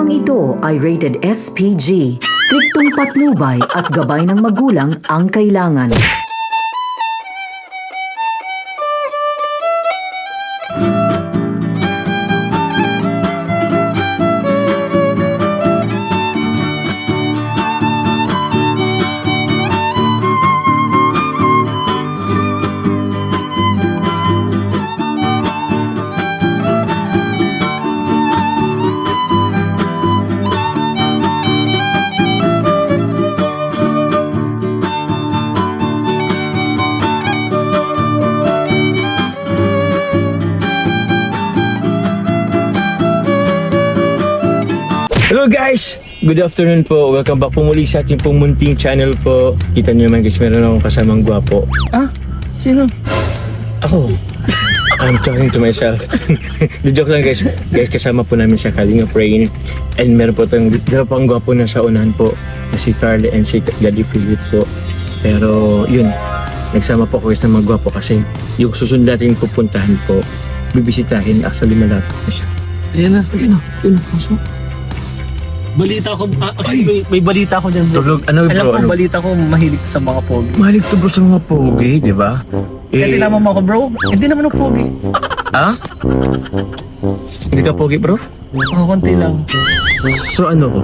Programang ito ay rated SPG. Striktong patnubay at gabay ng magulang ang kailangan. Hello guys! Good afternoon po. Welcome back po muli sa ating pong munting channel po. Kita niyo naman guys, meron akong kasamang gwapo. Ah? Sino? Ako. I'm talking to myself. The joke lang guys. Guys, kasama po namin sa Kalingap Rain. And meron po tayong dalawa pang gwapo na sa unahan po. Si Carly and si Daddy Philip po. Pero yun, nagsama po ako guys ng mga gwapo kasi yung susunod natin pupuntahan po, bibisitahin. Actually malapit na siya. Ayan na. Ayun na. Ayun na. Balita ko, may balita ko dyan bro. Tulog. Ano Alam bro? ko, balita ko mahilig sa mga pogi. Mahilig to bro sa mga pogi, di ba? Kasi naman mo ako bro, hindi naman ako pogi. Ha? Hindi ka pogi bro? Ako konti lang. So ano ko?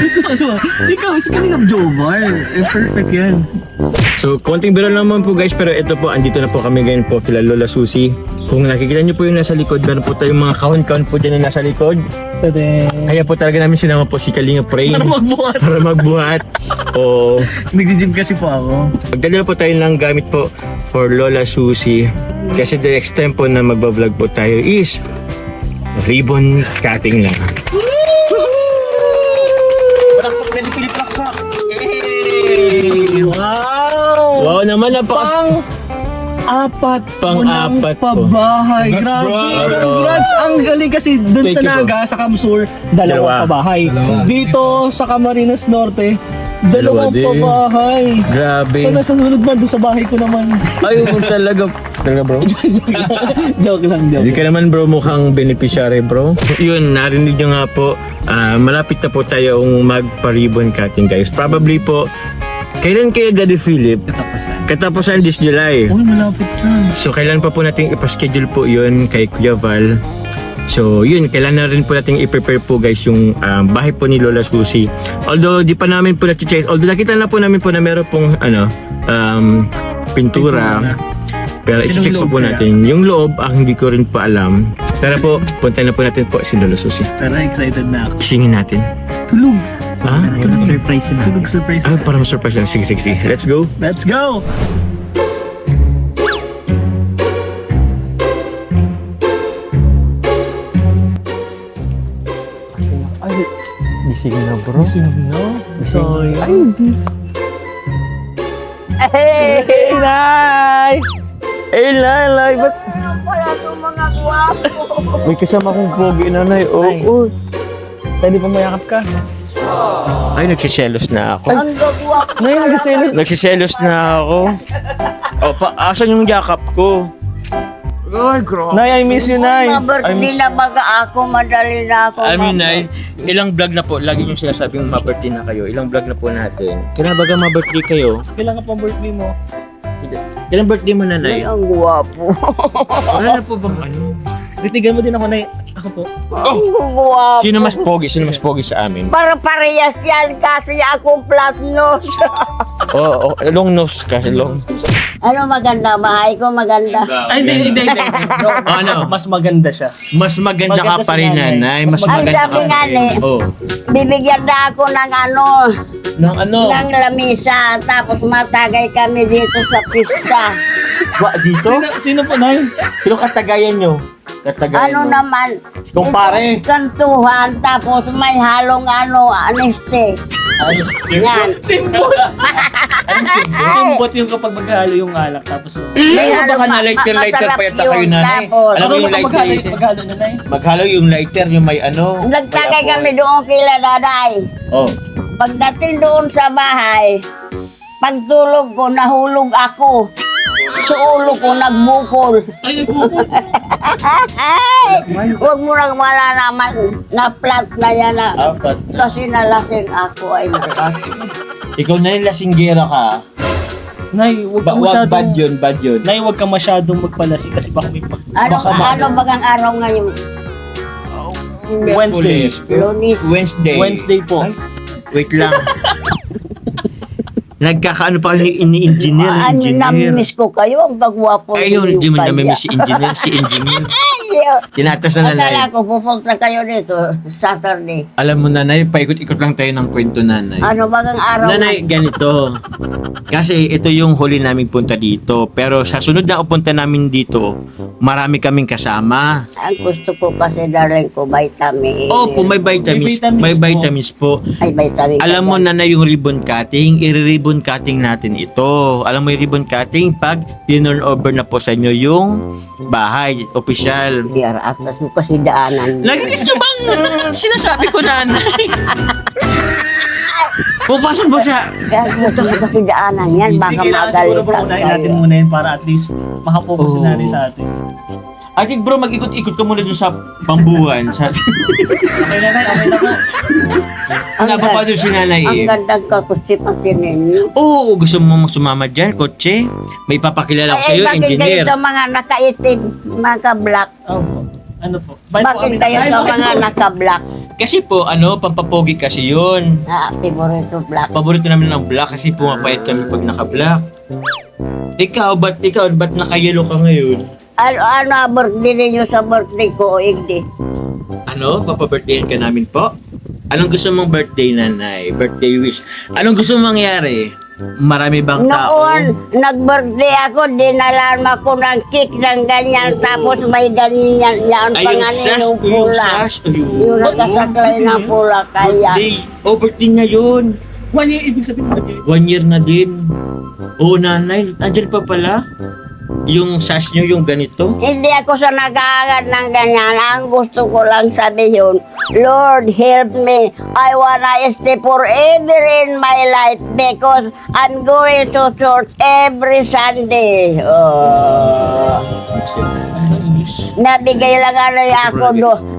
So ano, ikaw, sa Kalingap Jomar. Perfect yan. So konting biro naman po guys, pero ito po, andito na po kami ngayon po kila Lola Susie. Kung nakikita niyo po yung nasa likod, meron po tayong mga kahon-kahon po dyan na nasa likod. Kaya po talaga namin sinama po si Kalingap Rain. Para magbuhat. Para magbuhat. O Nag-gym kasi po ako. magdala po tayo ng gamit po for Lola Susie. Kasi the next time po na magbablog po tayo is ribbon cutting lang. Palakpak na Pilip Lakpak. Wow! Wow naman, Pang-apat Pang-apat po. pabahay. Congrats, Grabe. bro. Congrats. Ang galing kasi dun Thank sa you, bro. Naga, sa Kamsur, dalawang pabahay. Dito sa Camarines Norte, dalawang Dalawa din. pabahay. Grabe. So nasa sunod man doon sa bahay ko naman. Ay, talaga. Talaga bro? Joke lang, Hindi joke. ka naman bro mukhang beneficiary bro. Yun, narinig nyo nga po, malapit na po tayong magpa-ribbon cutting guys. Probably po, kailan kaya Daddy Philip? Katapasan. Katapusan this July. Uy, malapit na. So kailan pa po natin ipaschedule po yun kay Kuya Val. So yun, kailan na rin po natin i-prepare po guys yung bahay po ni Lola Susie. Although di pa namin po na-check, although nakita na po namin po na meron pong pintura. Pero i-check po natin. Yung loob, hindi ko rin po alam. Tara po, punta na po natin po si Lola Susie. Tara, excited na ako. Singin natin. Tulog. Ha? Surprise na. Tulog surprise. Ah, parang surprise lang. Sige, sige, sige. Let's go. Let's go! Ay, gising na bro. No? Sorry. Ay, Hey, Nay! Eh, Lalay, ba't Wala itong mga guwapo. may kasama kong pogi nanay? Ay. Oo. Pwede pa mayakap ka? Ay, nagsiselos na ako. Ang gagwapo. Nay, nag-selos. Nagsiselos na ako. O, asan yung yakap ko? Ay, grabe. Nay, I miss you, Nay. Birthday na baga ako, madali na ako. I mean, Nay, ilang vlog na po, lagi yung sinasabing ma-birthday na kayo. Ilang vlog na po natin. Kailan baga ma-birthday kayo? Kailan ka pang birthday mo? Sige. Kailan birthday mo na, Nay? Ang guwapo. Wala na po bang ano? Titigan mo din ako, Nay. Ako po. Ang guwapo. Sino mas pogi? Sino mas pogi sa amin? Para parehas yan kasi ako plus nose. Oh, long nose kasi long. Ano maganda? Bahay ko maganda. Ay, hindi. Ano? Mas maganda siya. Mas maganda ka Maganda pa si rin, nanay. nanay. Mas Mas Ay, maganda sabi ka nga pa rin. ni, Oh. bibigyan na ako ng ano, Nang ano? ng lamisa. Tapos matagay kami dito sa pista. Dito? Sino po, Nay? Sino katagayan nyo? Katagayan Ano mo? naman? Kumpare. Itong kantuhan, tapos may halong ano, aneste. Yan. Simbot! Simbot yung kapag maghalo yung alak. Tapos, Ay, May baka ano, na lighter masarap pa yata yun. kayo, nanay. Tapos, Alam mo yung lighter. maghalo na, Nay. Maghalo yung lighter, yung may ano. nagtagay may kami apoy. doon kila daday. Oh. Pagdating doon sa bahay, pagtulog ko, nahulog ako. sa ulo ko nagbukol. Ay, nagbuko. Ay, huwag mo nang malalaman na flat na yan na. Apat na. Kasi nalasing ako ay nakas. Ikaw na yung lasinggera ka. Nay, huwag ka Wag masyadong... bad yun, bad yun. Nay, huwag ka masyadong magpalasing kasi baka may Ano, ano bagang araw ngayon? Wednesday. Lunes. Wednesday. Wednesday po. Ay, wait lang. Nagkakaano pa kayo ni-engineer, Ano, namimiss ko kayo, ang pagwapo. Ayun, hindi mo namimiss si engineer, si engineer. Tinatas na Akala nanay. ko, pupunta kayo dito, Saturday. Alam mo nanay, paikot-ikot lang tayo ng kwento nanay. Ano bagang araw Nanay, ganito. Kasi ito yung huli naming punta dito. Pero sa sunod na upunta namin dito, marami kaming kasama. Ang gusto ko kasi darling ko, vitamin. Opo, may vitamins. May vitamins May po. vitamins po. Ay, vitamin. Alam mo na yung ribbon cutting, i-ribbon cutting natin ito. Alam mo yung ribbon cutting pag tinurn over na po sa inyo yung bahay, official. Biyar, atlas mo kasi daanan. Lagi ka bang sinasabi ko nanay? Pupasok mo sa... Kaya gusto ko kasi daanan yan, baka Hindi, kailangan siguro bro, magalitan unahin natin kayo. muna yun para at least makafocus Oo. na natin sa atin. I think bro, mag-ikot-ikot ka muna dun sa pambuhan. Sa... Okay na, Nay, okay na po. Napapadol si nanay Ang eh. gandang kakusti pati ninyo. Oo, gusto mo sumama dyan, kotse? May papakilala ko sa'yo, bakit kayo engineer. sa mga nakaitim, naka-black? Opo. Ano po? Bye po Bakit kami. kayo Ay, sa bakit mga po? naka-black? Kasi po, pampapogi kasi yun. Favorito black. Paborito namin ng black kasi pumapayat kami pag naka-black. Ikaw, ba't naka-yellow ka ngayon? Ano, birthday ninyo sa birthday ko o hindi? Ano? Papabirthdayan ka namin po? Anong gusto mong birthday, nanay? Birthday wish. Anong gusto mong mangyari? Marami bang tao? Noon, nag-birthday ako, dinalaan ako ng cake ng ganyan, tapos may ganyan yan Ay, pa yung nga sash, yung yung pula. sash. Ayun. Yung nakasaklay ng pula, kaya. Birthday. Oh, birthday niya yun. 1 year, ibig sabihin mo. 1 year na din. Oo, nanay. Andyan pa pala. Yung sash nyo, yung ganito. Hindi ako sa nag-aagad ng ganyan. Ang gusto ko lang sabihin, Lord, help me. I wanna stay forever in my life because I'm going to church every Sunday. Oh. Nabigay lang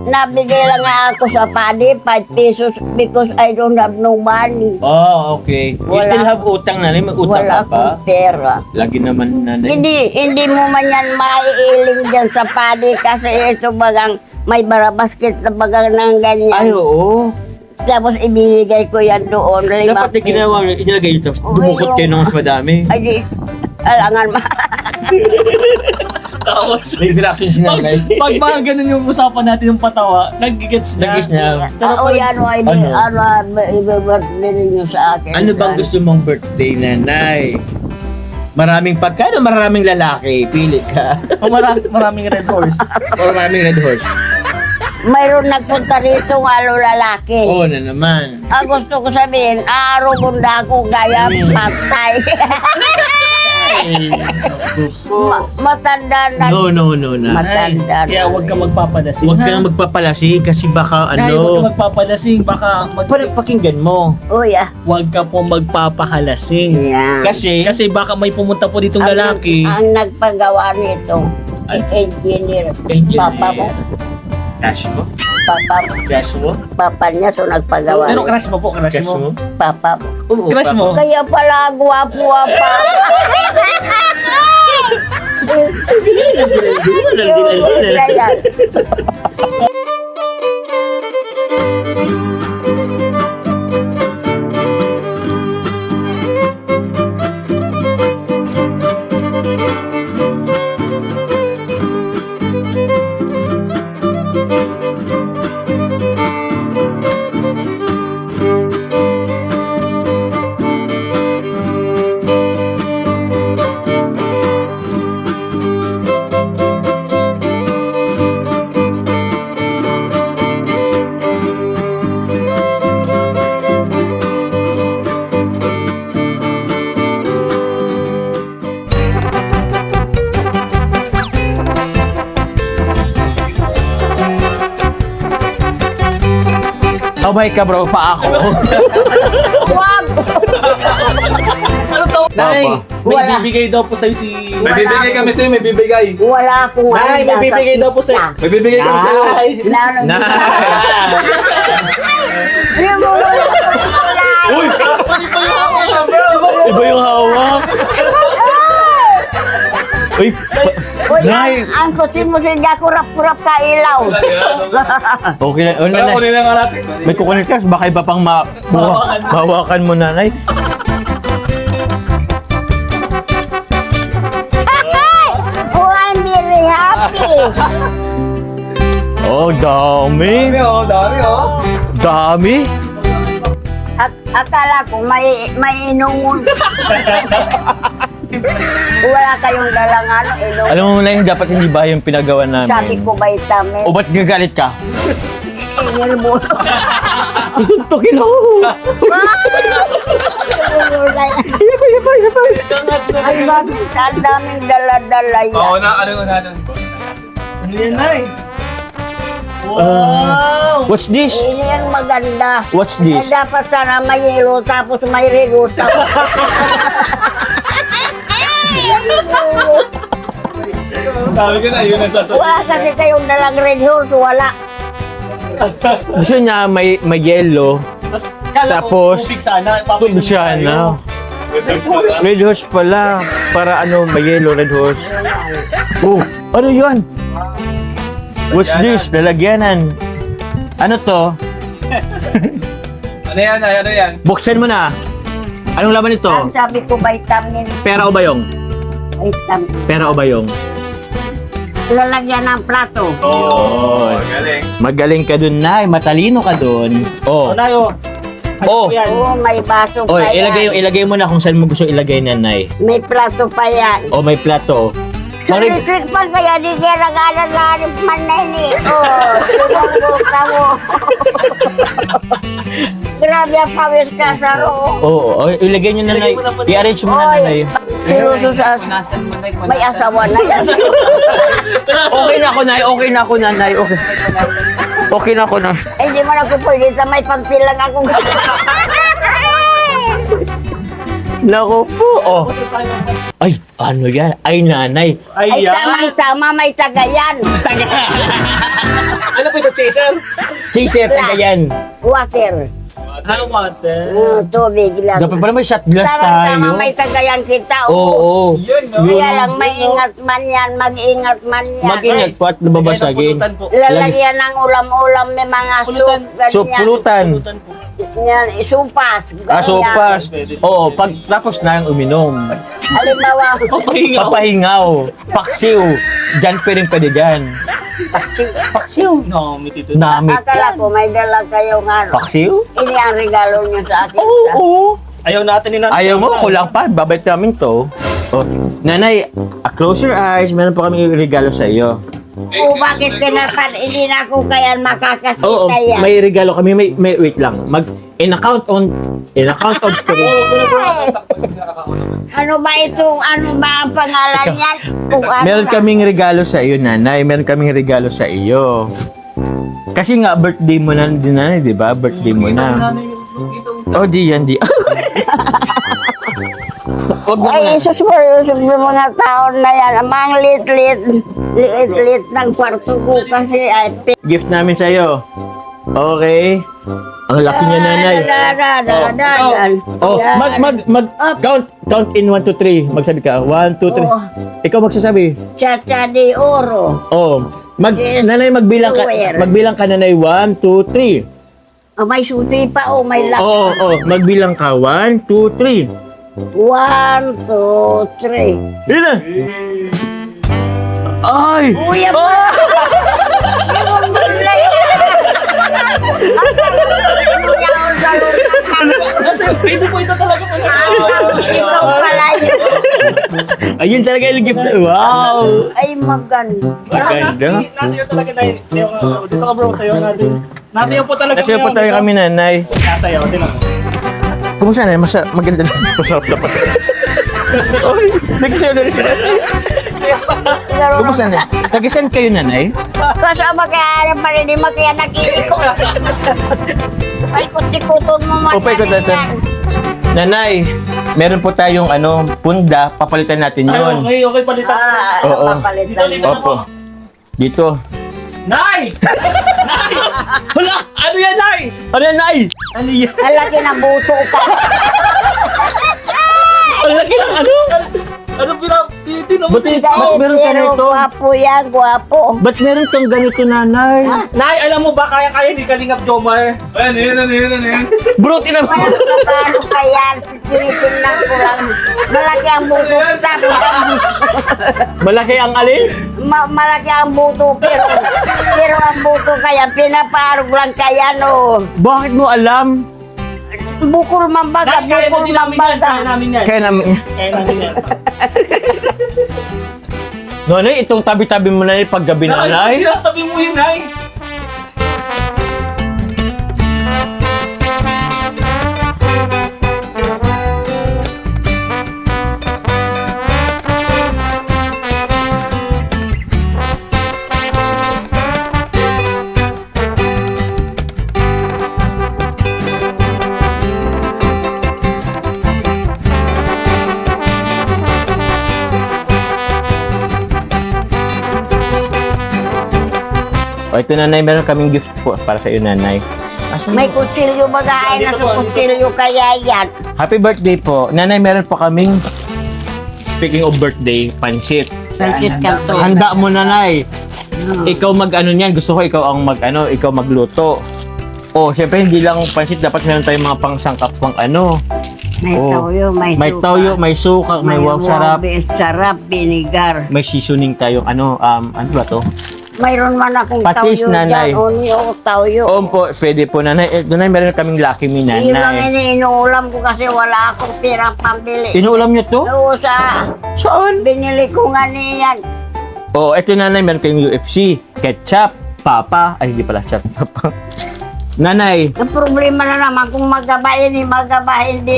Nabigay lang nga ako sa padi, 5 pesos because I don't have no money. Oh, okay. You Wala. still have utang, nanay? May utang Wala ka pa? akong pera. Lagi naman, nanay. Hindi mo man yan maiiling dyan sa padi kasi ito bagang may barabasket na bagang ng ganyan. Ay, oo. Tapos ibibigay ko yan doon. Dapat na ginawa nyo, inilagay nyo, tapos Oo, dumukot kayo ng mas madami. Ay, di, alangan ma. Tapos, May interaction si pag, nanay. pag mga ganun yung usapan natin yung patawa, nag-gets na. Nagis niya. Oo, yan o, i-birthday ninyo sa akin. Ano bang gusto mong birthday, nanay? Maraming pagkano, maraming lalaki. Pili ka. O maraming red horse. Or maraming red horse. Mayroon nagpunta rito ng lalaki. Oo na naman. Ang gusto ko sabihin, arugunda ako gaya patay. Matanda na. No, na. Matanda Kaya na. huwag ka magpapalasing. Huwag ha? kang magpapalasing kasi baka Nay, huwag ka ano. magpapalasing. Baka Parang pakinggan mo. Uy, ah. huwag ka po magpapakalasing. Yan. Kasi, Baka may pumunta po ditong lalaki. Ang nagpagawa nito, engineer. Papa mo. cash mo? Papa mo. Cash mo? Papa niya to nagpagawa. Pero nito. crush mo po, crush Cash mo. mo? Papa mo. Oo, Crush papa. mo? Kaya pala gwapo-wapa. Yan. Kabay ka bro, pa ako. Wag! Ano daw. Nay, may Wala. bibigay daw po sa'yo si... May bibigay kami sa'yo, may bibigay. Wala akong Nay, may handa sa bibigay daw po pista. sa'yo. May bibigay kami sa'yo. Nay. Uy! Iba yung hawak. Uy, Nay. Ang kusin-musin niya kurap-kurap ka ilaw. Okay na. Oh, Pero nanay. kunin na nga natin. May kukunin ka, baka iba pang bawakan mo, nanay. Oh, I'm very happy. Oh, dami. Dami oh, dami oh. Dami. Akala ko may inungon. Wala kayong dalang ano, inungon. Alam mo, Nay, dapat hindi ba yung pinagawa Sabi namin? ko vitamin. O ba't gagalit ka? Nilbo. Kusuntukin ako. Ay, bakit ang daming dala-dala yan? Oo na, ano na natin. Ano yan, Nay? What's this? Ini yung maganda. What's Eh, this? dapat sana may yelo tapos may rego tapos. Sabi ko na, yun ang sasabihin. Wala kasi kayong dalang red horse, wala. Gusto niya may yellow. Tapos, kala Tapos, ko tubig sana. Tubig siya na. Red horse pala. Para ano, may yellow, red horse. Oh, ano yun? What's this? Lalagyanan. Ano to? Ano yan, ay, ano yan? Buksan mo na. Anong laman ito? Ang sabi ko vitamin, Pera o bayong? vitamin. Pera o bayong? Lalagyan ng plato. Yun. Galing. Magaling ka dun, Nay. Matalino ka dun. Oh. Oh, Nay, oh. Oh. Yan. Oo, may baso Oh, pa yan. ilagay mo na kung saan mo gusto ilagay na, Nay. May plato pa yan. Oh, may plato. Marig- Electric pan kaya di kaya nag-aaral man na ini. Oh, tumunggo ka mo. Grabe ang pawis ka sa roo. Oh, ilagay nyo na, Nay. I-arrange mo na, Nay. Seryoso sa... May asawa na yan. Okay na ako, Nay. Okay na ako, Nanay. Okay. Okay na ako, Nay. Eh, hindi mo na ko pwede sa may pagpilang akong... Nako po. Oh. Ay, ano yan? Ay, Nanay. Ay, tamang-tama, may tagayan. Ano po ito, Chaser? Chaser, taga yan. Water. Ano water? Tubig lang. Dapat pala may shot glass Tama-tama, tayo. may tagayan kita. Oo. Kaya lang, maingat man yan, mag-ingat man yan. Mag-ingat po at nababasagin. Pulutan po. Lalagyan ng ulam-ulam, may mga Pulutan. So, ganyan. pulutan. Pulutan po. Yan, isupas. ganyan. Sopas. Oo, pag tapos na yung uminom. Halimbawa, Papahinga. Papahingaw. Paksiw. Diyan pa rin pwede dyan. Paksiw. No, may tito. Namit akala yan. ko may dala kayong ano. Paksiw? Ini ang regalo niyo sa akin. Oo. Ayaw natin ni Nanay. Ayaw mo, kulang pa. Babait namin to. Oh. Nanay, close your eyes. Meron pa kami regalo sa iyo. O bakit tinapan, hindi na ako kaya makakasita Oo, yan. may regalo kami. May wait lang. In account of 3. Ano ba itong, ano ba ang pangalan yan? Kung ano Meron lang. kaming regalo sa iyo, Nanay. Meron kaming regalo sa iyo. Kasi nga, birthday mo na din, Nanay, di ba? Birthday mo na. Oh, di yan, di. Huwag mo na. Ay, sususunod yung mga taon na yan. Amang liit-liit ng kwarto ko kasi ay Gift namin sa iyo. Okay? Ang laki niya, Nanay. Oh, count in 1 to 3. Magsabi ka. 1, 2, 3. Ikaw magsasabi. Chacha de oro. Oh, Nanay, magbilang ka, Nanay. 1, 2, 3. Oh, may susi pa, oh, may lak. Oo, magbilang ka. 1, 2, 3. 1, 2, 3. Yun na. Ay! Kuya Oh! pa! Yung gulay! Kasi pwede po ito talaga po. Ikaw pala yun. Ayun talaga yung gift na. Wow! Ay, maganda. Maganda. Nasa iyo talaga na yun. Dito ka bro, sayo natin. Nasa iyo po talaga. Kasi po tayo kami, Nanay. Nasa iyo, din ako. Kumusta, Nanay? Maganda na. Masarap dapat. Uy! Nagsasayo na rin si Nanay. Kumusta, Nanay? Tagisan kayo, Nanay? Kasama kaya pa rin, di makaya nakiikot. Ay, kutikutun mo man. O, paikot natin. Nanay, meron po tayong punda, papalitan natin Ay, yun. okay, palitan. Oo. Papalitan Dito, mo. Opo. Dito. Nay! Nay! Hala! Ano yan, Nay? Ano yan, Nay? Ano yan? Ang laki ng buto ka. Ang laki ng ano? Ano pinapititin mo? Buti, ba't meron ka Pero nito? gwapo yan, gwapo. Ba't meron kang ganito, Nanay? Nay, alam mo ba kaya ni Kalingap Jomar? Ano yun? Bro, tinan mo. Paano kaya? Tinitingnan ko lang. Malaki ang buto. Malaki ang alin? Malaki ang buto, pero ang buto kaya, pinaparog lang kaya, no. Bakit mo alam? Bukol mambaga, Nay, kaya na bukol din namin yan. Kaya mambaga. namin yan. Kaya namin... Kaya namin yan. Nanay, itong tabi-tabi mo na paggabi na, Nanay. Tabi mo yun, Nay. O, ito, Nanay, meron kaming gift po para sa iyo, Nanay. May kutsilyo bagay na sa kutsilyo kaya yan. Happy birthday po. Nanay, meron po kaming, speaking of birthday, pansit. Pansit kanto. Handa mo, Nanay. Ikaw niyan. Gusto ko ikaw ang ikaw magluto. Oh, syempre hindi lang pansit, dapat meron tayong mga pangsangkap pang May Oh. toyo, may May suka. toyo, may suka, may wow, sarap. Sarap, binigar. May seasoning tayong ano ba to? Mayroon man akong Patis, toyo Nanay. dyan. Onyo, toyo. Po, pwede po, Nanay. Doon meron kaming Lucky Me, Yun lang Nanay. iniulam ko kasi wala akong pirang pambili. Inuulam niyo to? Oo, sa Saan? binili ko nga niyan. Oh, ito, Nanay, meron kayong UFC, ketchup, papa. Ay, hindi pala ketchup. Nanay, Ang problema na naman kung magabayin, hindi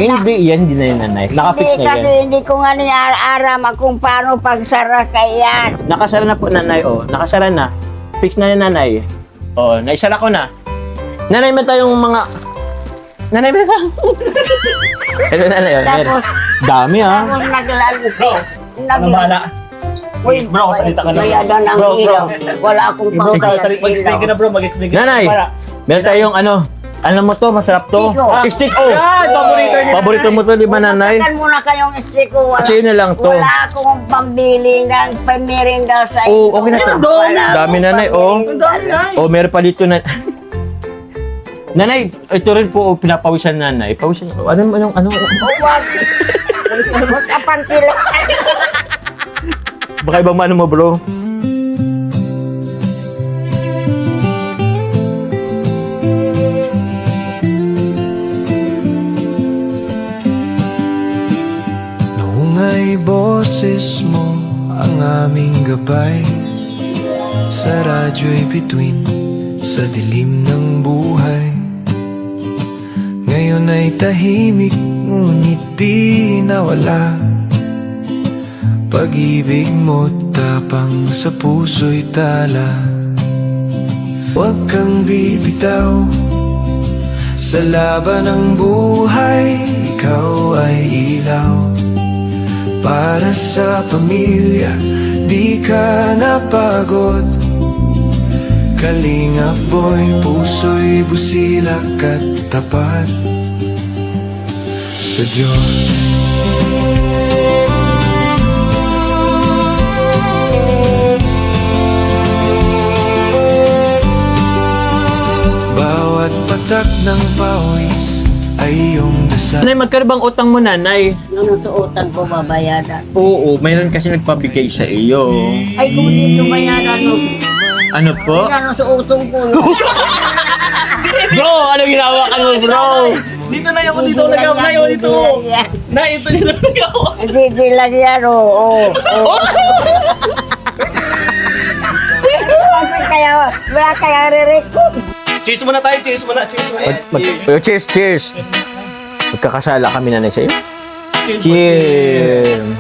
na. hindi na yun, Nanay. Nakafix Hindi na kasi yan. hindi ko nga niya-aram kung paano pagsara kayan. Nakasara na po, Nanay. Oh, nakasara na. Fix na yan, Nanay. Oh, naisara ko na. Nanay, meron tayong mga... Nanay, meron tayong... Ito, Nanay. Oh, meron. Tapos, Dami, ah. tapos naglalo. Bro, anong bahala? Uy, Bro, salita ka na. bayadan ang Bro, bro. ilaw. Wala akong Bro, pagbayadan mag-explain ka na, bro. Mag-explain ka na. Nanay, meron tayong alam mo to, masarap to. Stiko. Stick, oh. Yan, paborito niya. Paborito mo to, di ba, Nanay? Tagal muna kayong stiko. Kasi yun na lang to. Wala akong pambili ng pamirinda sa Oh, okay na to. Wala Dami, akong Nanay, oh. pamirinda. Oh, meron pa dito na... Nanay, ito rin po pinapawisan, Nanay. Pawisan. Ano? Huwag. Magkapantila. Baka ibang mano mo, bro. Noong ay boses mo ang aming gabay Sa radyo'y bituin sa dilim ng buhay Ngayon ay tahimik ngunit di nawala Pag-ibig mo tapang sa puso'y tala Huwag kang bibitaw sa laban ng buhay Ikaw ay ilaw para sa pamilya, di ka napagod Kalingap boy, puso'y busilak at tapat sa Diyos Bawat patak ng pawis ay iyong dasal Nanay, magkano bang utang mo, Nanay? Ano suotan ko babayaran? Oo, mayroon kasi nagpabigay sa iyo. Ay, kung dito bayaran mo. Ano po? Ano suotong ko yun? Bro, ano ginawa ka mo, bro? Dito na ako, dito na ako, Nay, dito. Nay, ito dito na ako. Hindi lang yan, oo. Wala kaya re-record. Cheers muna tayo, cheers muna, cheers muna. Cheers. Magkakasala kami, Nanay, sa iyo. Cheers.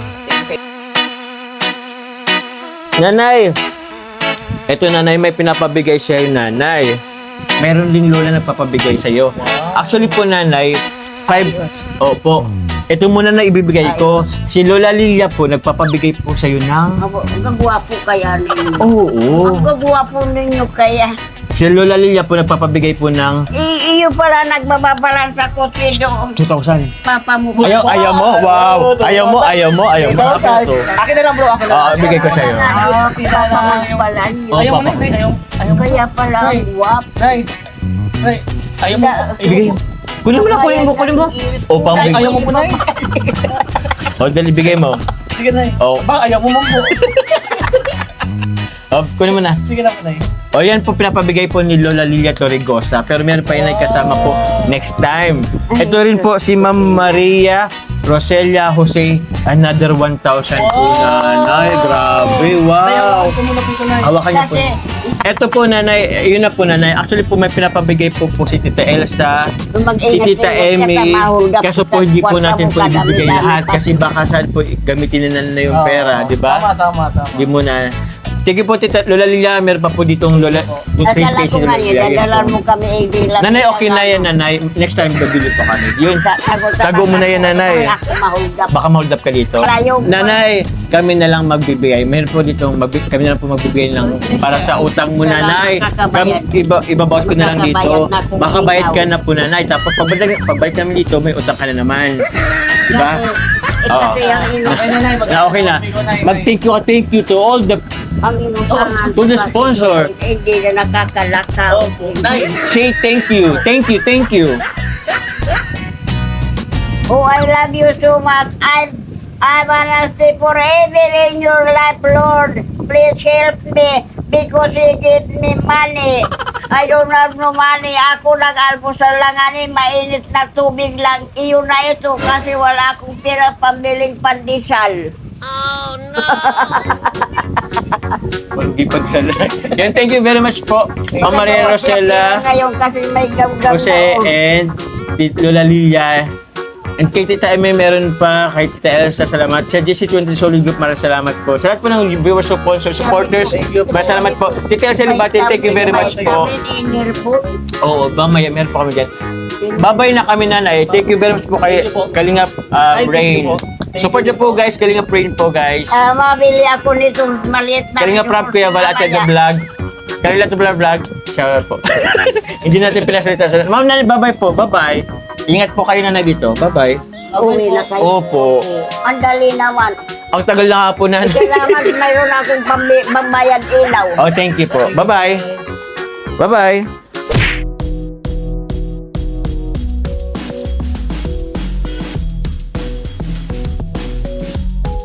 Nanay, eto, Nanay, may pinapabigay siya yung Nanay. Meron ding lola na papabigay sa iyo. Actually po, Nanay, 5. Opo. Ito muna na ibibigay ko. Si Lola Lilia po, nagpapabigay po sa'yo ng... Ang gagwapo kaya ninyo. Oo. Ang gagwapo ninyo kaya. Si Lola Lilia po, nagpapabigay po ng... Iyo pala nagbababalan sa kotse doon. 2,000. Papa mo. Ayaw mo? Wow. Ayaw mo? Akin na lang bro, akin na lang. Oo, bigay ko sa'yo. Papa mo pala niyo. Oh, Ayaw mo papa. na, Nay. Ayaw mo. Kaya pala Nay. ang guwapo. Nay. Nay. Ayaw mo. Bigay. Kunin mo na, kunin mo. O, Nay, ayaw mo po, Nay. O, dali, bigay mo. Sige, Nay. O, Baka ayaw mo man po. kunin mo na. Sige na po, Nay. O, yan po pinapabigay po ni Lola Lilia Torregosa. Pero meron pa yun ay kasama po next time. Ito rin po si Ma'am Maria Roselia Jose. Another 1,000 po, nanay. Grabe, wow. Ayaw ko muna po ito, Nay. Hawakan niyo po. Kasi, Ito po, nanay. Yun na po, nanay. Actually po, may pinapabigay po si Tita Elsa, si mag-ingat Tita kayo, Emmy. kasi mahulga Kaso po po, hindi po sa natin po buwan sa ibibigay dami-dami lahat. pa. Kasi baka saan po gamitin na yung pera, di ba? Tama. Di mo na. Sige po, Tita Lola Lilia, meron pa po ditong Lola. Dadala ko nga niya, dadalan mo kami i-dilan. Nanay, okay na yan, nanay. Next time, babili po kami. Yun. Tago mo na yan, nanay. Mahulga. Baka ma-hold up ka dito. Prayo. Nanay, kami na lang magbibigay. Meron po ditong, kami na lang po magbibigay ng para sa utang mo, nanay. Ibabawas ko na lang dito. Baka bayad ka na po, nanay. Tapos pagbalik namin dito, may utang ka na naman. Diba? Oo. Okay na. Mag-thank you to all the, to the sponsor. Hindi na nakakalakaw. Say thank you. Thank you. Oh, I love you so much. I wanna stay forever in your life, Lord. Please help me because you give me money. I don't have no money. Ako nag-almusal lang ani, mainit na tubig lang. Iyon na ito kasi wala akong pera pambiling pandesal. Magdipagsala. Yan, thank you very much po. Ma'am Maria Rosella, Ngayon kasi may gam-gam Jose, and Lola Lilia. And kay Tita Emmy, meron pa. Kay Tita Elsa, salamat. Sa GC20 Solid Group, maraming salamat po. Sa lahat po ng viewers, sponsors, supporters, maraming salamat po. Tita Elsa Libatin, thank you very much po. Oo, mamaya, meron po kami dyan. Babay na kami, nanay. Thank you very much po kay Kalingap Brain. Support niyo po, guys. Kalingap Brain po, guys. Mabili ako nitong maliit na... Kalingap Rap, Kuya Val, at the vlog. Kalingap vlog. Shout out po. Hindi natin pinasalita sa... Ma'am, nanay, bye-bye po. Bye-bye. Ingat po kayo na dito. Bye-bye. Uwi na kayo. Opo. Ang dali naman. Ang tagal na nga po na. Kailangan mayroon akong pambayad ilaw. Oh, thank you po. Bye-bye. Bye-bye.